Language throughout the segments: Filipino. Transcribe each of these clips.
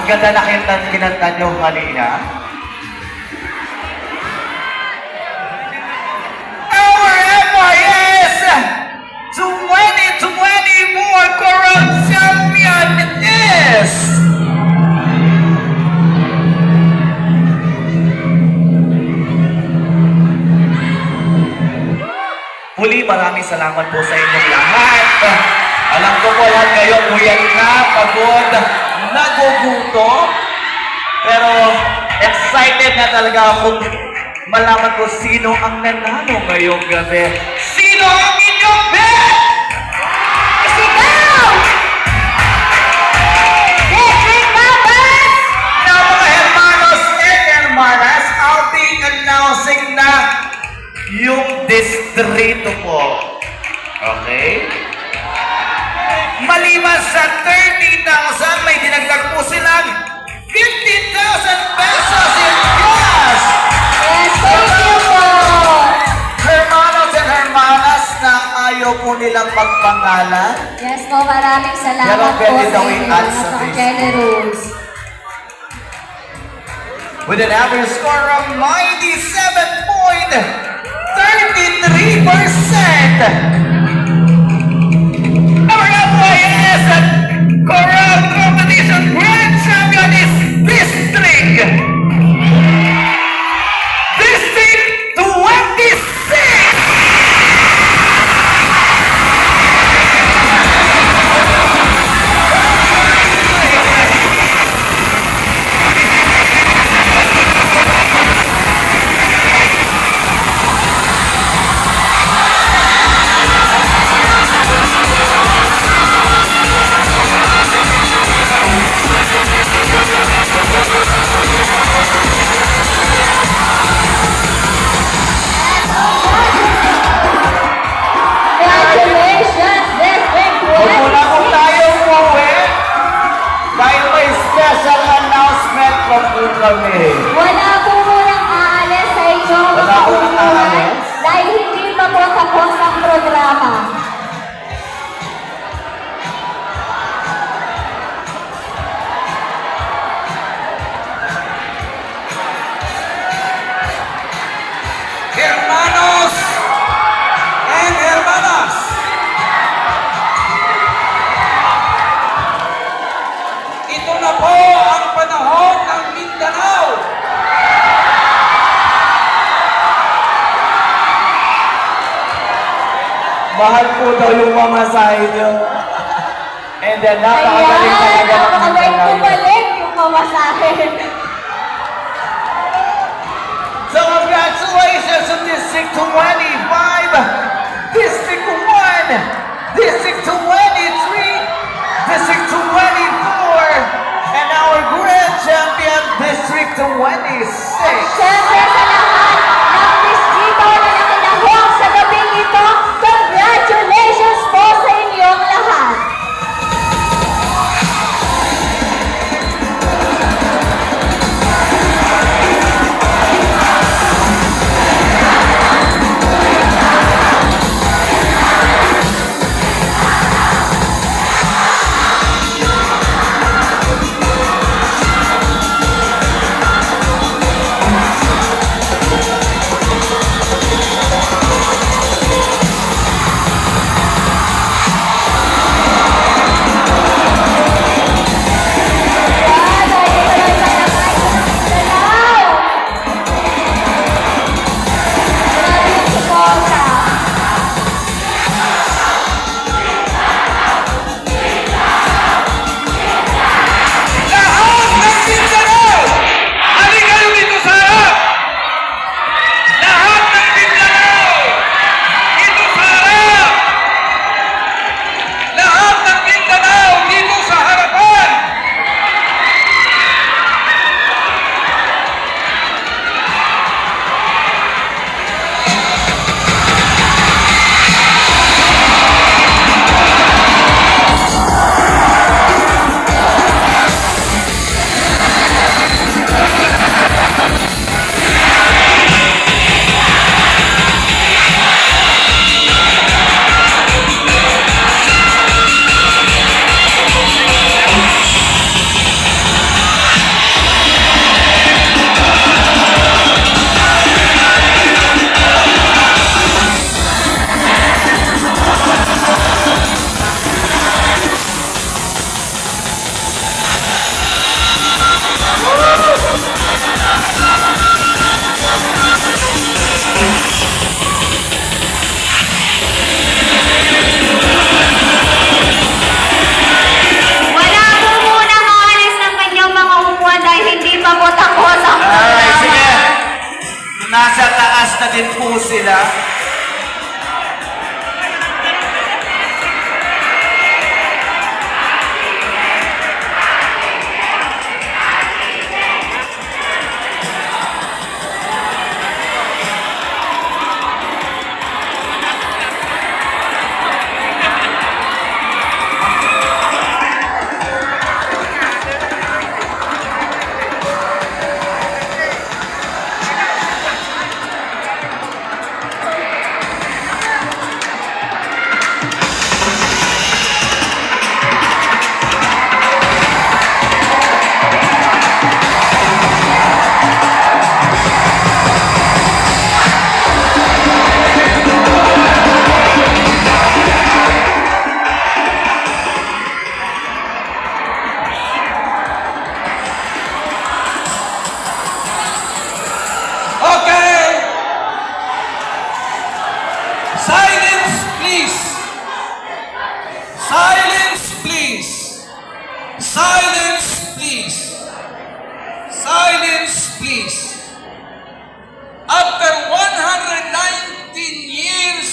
Ang ganda na kinanta nyo kanina. Our FIS 2024 Coral Champion is... Muli, maraming salamat po sa inyong lahat. Alam ko po lahat kayo, puyat na, pagod, nagugutom. Pero excited na talaga akong malaman ko sino ang nanalo ngayong gabi. Sino ang inyong bet? Sigaw! District numbers! Now mga hermanos and hermanas, I'll be announcing na yung distrito po. Okay? Maliban sa 30,000, may dinagdag po silang 15,000 pesos in cash! Yes, thank you po! Hermanos and hermanas na ayaw po nilang magpangalan. Yes po, maraming salamat Pero po pwede sa daw inyo. i-add sa Napaka-generous. With an average score of 97.33%. Our FYS at Coral Competition Grand Champion is District 26! Congratulations, District Huwag muna po tayo umuwi dahil may special announcement pa po kami. Wala po munang aalis sa inyong Wala po nang paupuan aalis? dahil hindi pa po tapos ang programa. Hermanos and hermanas, ito na po ang panahon ng Mindanao. Mahal po daw yung mamasahe nyo. And then, napakagaling talaga ng Napakagaling Mindanao. bumalik yung mamasahe. So congratulations to District 25, District 1, District 23, District 24, and our Grand Champion, District 26. Siyempre sa lahat ng distrito na nakinahon sa gabing ito, congratulations po sa inyong lahat. Nasa taas na din po sila. Okay. Silence, please. Silence, please. Silence, please. Silence, please. After 119 years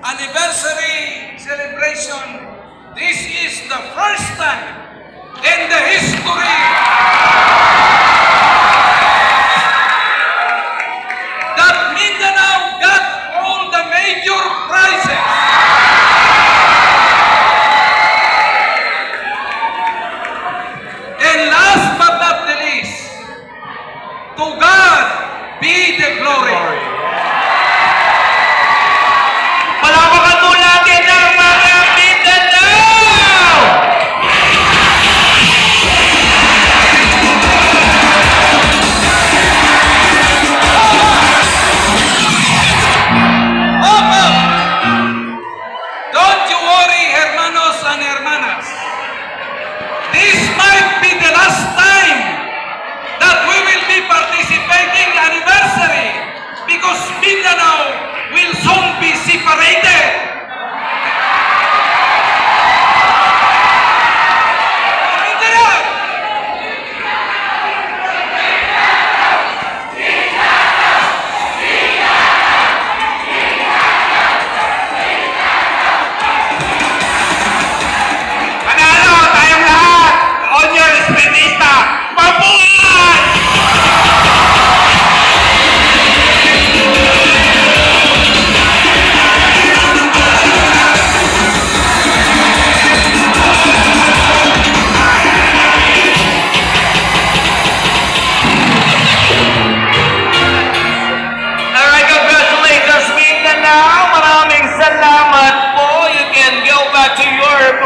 anniversary celebration, this is the first time in the history that Mindanao got all the major prizes. And last but not the least, to God be the glory. Palamakan po natin ang mga Mindanao! Opo! Don't you worry, hermanos and hermanas. This might be the last time that we will be participating anniversary because Mindanao will soon be separated.